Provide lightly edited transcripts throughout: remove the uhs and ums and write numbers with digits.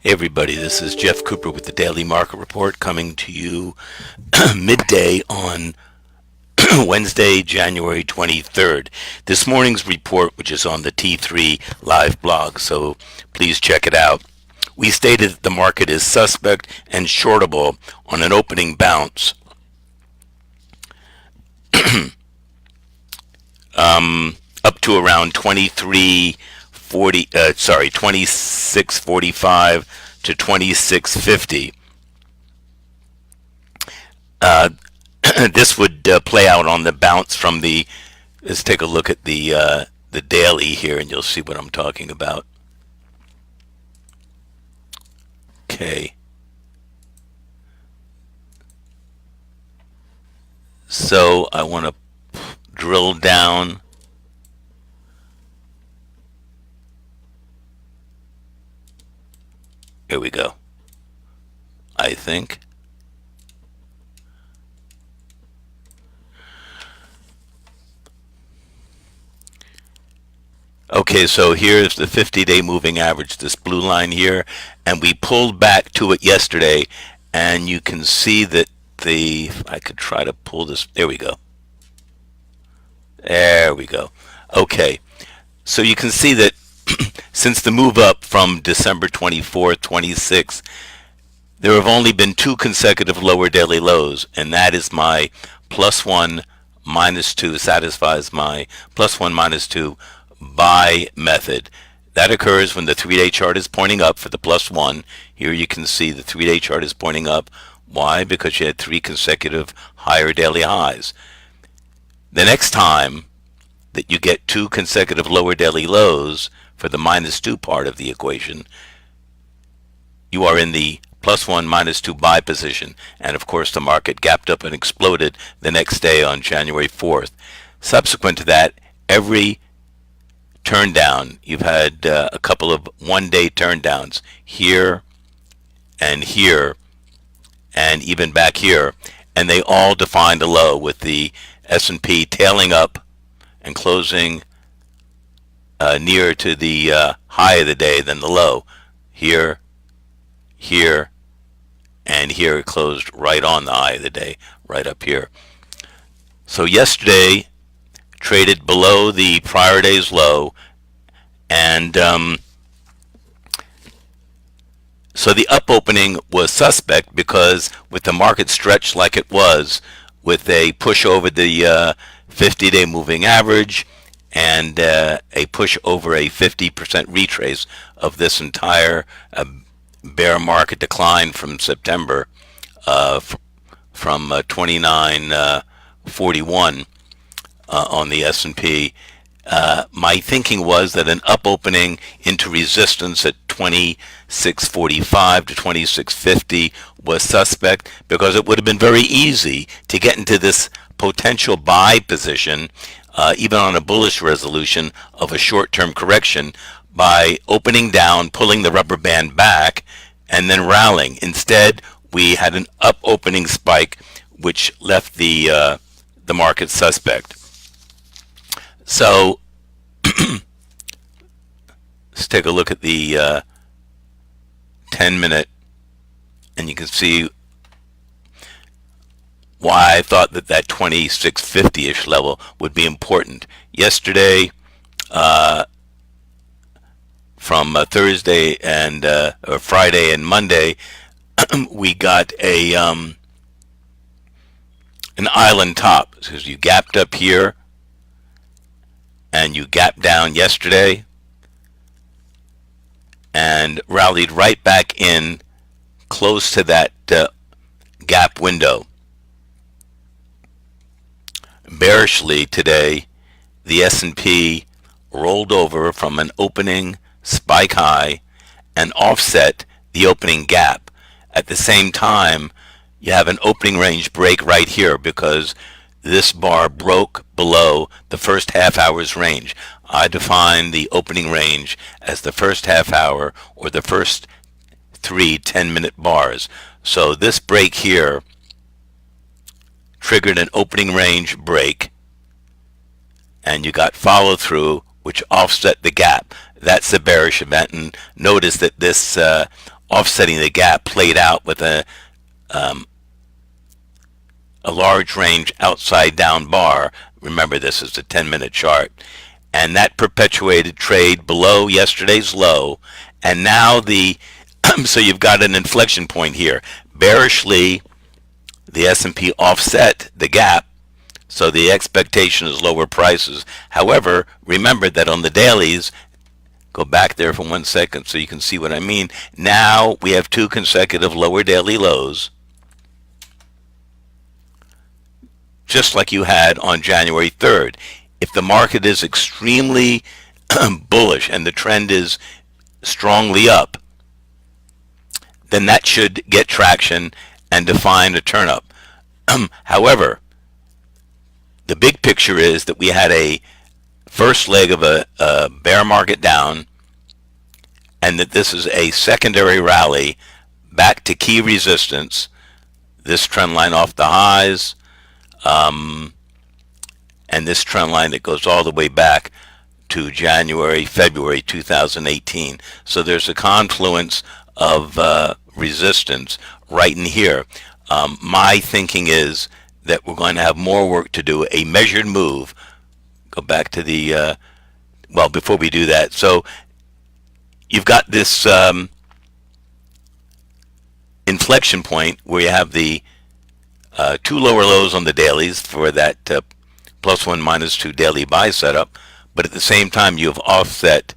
Hey everybody, this is Jeff Cooper with the Daily Market Report coming to you midday on Wednesday, January 23rd. This morning's report, which is on the T3 live blog, so please check it out. We stated that the market is suspect and shortable on an opening bounce. Up to around 2645 to 2650. This would play out on the bounce from the. Let's take a look at the daily here, and you'll see what I'm talking about. Okay. So I want to drill down. Here we go. I think. Okay, so here's the 50-day moving average, this blue line here, and we pulled back to it yesterday, and you can see that if I could try to pull this, there we go. There we go. Okay, so you can see that since the move up from December 24th, 26th, there have only been two consecutive lower daily lows, and that is my +1, -2, satisfies my +1, -2 buy method. That occurs when the 3-day chart is pointing up for the +1. Here you can see the 3-day chart is pointing up. Why? Because you had three consecutive higher daily highs. The next time that you get two consecutive lower daily lows for the -2 part of the equation, you are in the +1, -2 buy position. And of course the market gapped up and exploded the next day on January 4th. Subsequent to that, every turn down, you've had a couple of one-day turn downs here and even back here, and they all defined a low, with the S&P tailing up and closing nearer to the high of the day than the low. Here, and here it closed right on the high of the day, right up here. So yesterday traded below the prior day's low, and so the up opening was suspect, because with the market stretched like it was, with a push over the 50-day moving average and a push over a 50% retrace of this entire bear market decline from September, from 2941 on the S&P. My thinking was that an up opening into resistance at 2645 to 2650 was suspect, because it would have been very easy to get into this potential buy position, even on a bullish resolution of a short-term correction, by opening down, pulling the rubber band back, and then rallying. Instead, we had an up opening spike, which left the market suspect. So let's take a look at the 10-minute, and you can see why I thought that 2650-ish level would be important. Yesterday, from Thursday and or Friday and Monday, we got an island top, because you gapped up here and you gapped down yesterday and rallied right back in close to that gap window. Bearishly today, the S&P rolled over from an opening spike high and offset the opening gap. At the same time, you have an opening range break right here, because this bar broke below the first half hour's range. I define the opening range as the first half hour, or the first three 10-minute bars. So this break here triggered an opening range break, and you got follow through, which offset the gap. That's the bearish event. And notice that this offsetting the gap played out with a large range outside down bar. Remember, this is a 10-minute chart. And that perpetuated trade below yesterday's low. And now so you've got an inflection point here. Bearishly, the S&P offset the gap. So the expectation is lower prices. However, remember that on the dailies, go back there for 1 second so you can see what I mean. Now we have 2 consecutive lower daily lows, just like you had on January 3rd. If the market is extremely bullish and the trend is strongly up, then that should get traction and define a turn up. However, the big picture is that we had a first leg of a bear market down, and that this is a secondary rally back to key resistance, this trend line off the highs, and this trend line that goes all the way back to January, February 2018. So there's a confluence of resistance right in here. My thinking is that we're going to have more work to do, a measured move. Go back to the, well, before we do that. So you've got this inflection point where you have the 2 lower lows on the dailies for that +1 -2 daily buy setup, but at the same time you have offset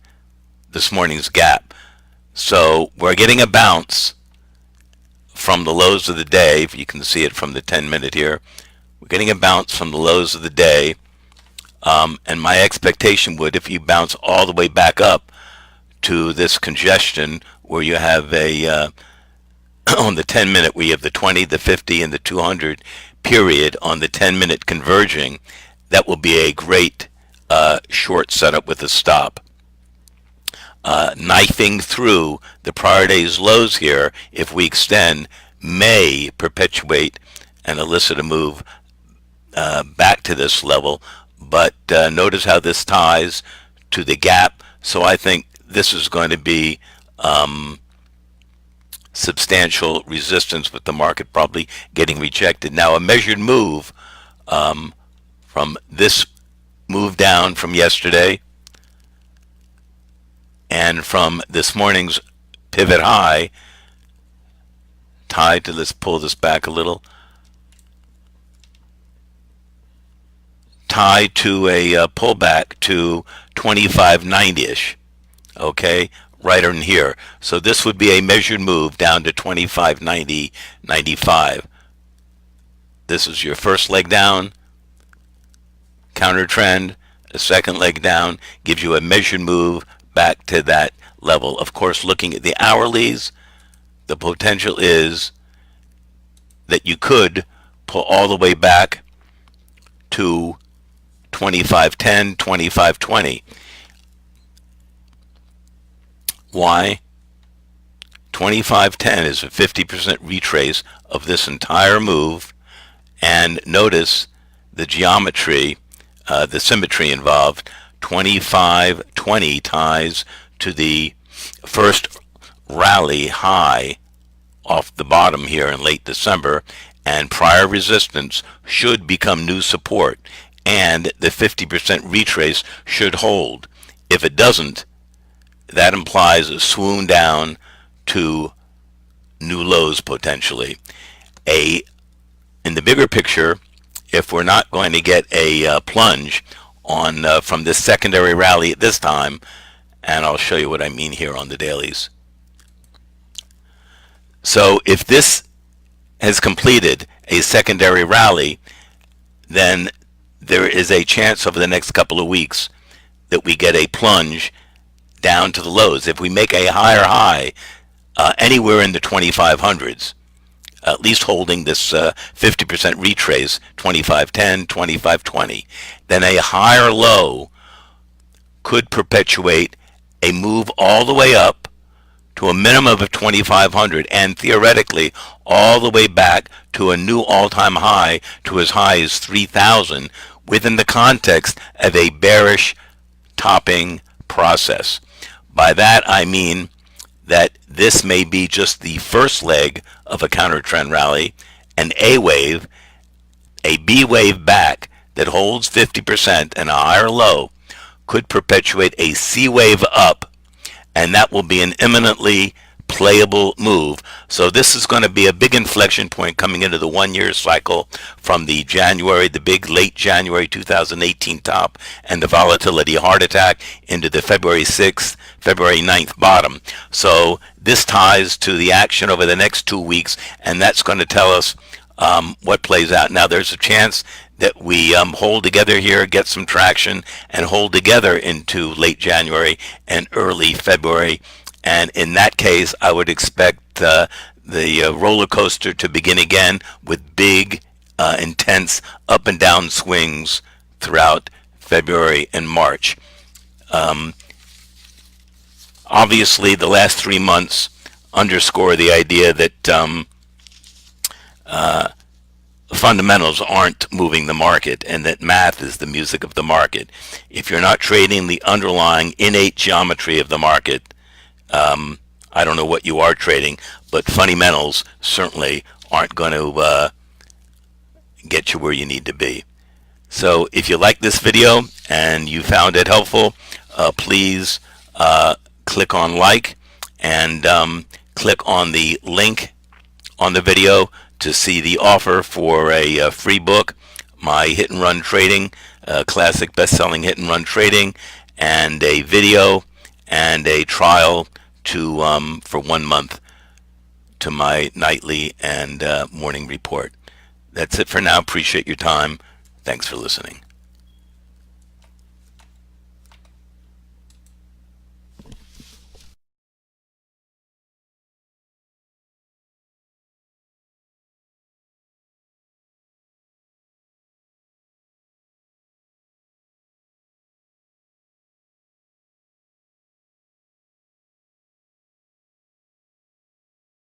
this morning's gap. So we're getting a bounce from the lows of the day. If you can see it from the 10-minute here, we're getting a bounce from the lows of the day, and my expectation would, if you bounce all the way back up to this congestion where you have a on the 10-minute, we have the 20, the 50, and the 200 period on the 10-minute converging, that will be a great short setup with a stop. Knifing through the prior day's lows here, if we extend, may perpetuate and elicit a move back to this level. But notice how this ties to the gap. So I think this is going to be substantial resistance, with the market probably getting rejected. Now, a measured move from this move down from yesterday and from this morning's pivot high, tied to, let's pull this back a little, tied to a pullback to 25.90ish, okay, right in here. So this would be a measured move down to 25.90.95. This is your first leg down, counter trend. A second leg down gives you a measured move back to that level. Of course, looking at the hourlies, the potential is that you could pull all the way back to 25.10, 25.20. Why? 25.10 is a 50% retrace of this entire move, and notice the geometry, the symmetry involved. 25.20 ties to the first rally high off the bottom here in late December, and prior resistance should become new support, and the 50% retrace should hold. If it doesn't, that implies a swoon down to new lows potentially. In the bigger picture, if we're not going to get a plunge on from this secondary rally at this time, and I'll show you what I mean here on the dailies. So if this has completed a secondary rally, then there is a chance over the next couple of weeks that we get a plunge down to the lows. If we make a higher high anywhere in the 2500s, at least holding this 50% retrace, 25.10, 25.20, then a higher low could perpetuate a move all the way up to a minimum of 2,500, and theoretically all the way back to a new all-time high, to as high as 3,000, within the context of a bearish topping process. By that I mean that this may be just the first leg of a counter trend rally, an A wave, a B wave back that holds 50% and a higher low could perpetuate a C wave up, and that will be an imminently playable move. So this is going to be a big inflection point coming into the 1 year cycle from the big late January 2018 top and the volatility heart attack into the February 6th, February 9th bottom. So this ties to the action over the next 2 weeks, and that's going to tell us what plays out. Now there's a chance that we hold together here, get some traction, and hold together into late January and early February. And in that case, I would expect the roller coaster to begin again with big, intense up and down swings throughout February and March. Obviously, the last 3 months underscore the idea that fundamentals aren't moving the market, and that math is the music of the market. If you're not trading the underlying innate geometry of the market, I don't know what you are trading, but fundamentals certainly aren't going to get you where you need to be. So if you like this video and you found it helpful, please click on like and click on the link on the video to see the offer for a free book, my hit and run trading, classic best-selling hit and run trading, and a video and a trial for 1 month to my nightly and morning report. That's it for now. Appreciate your time. Thanks for listening.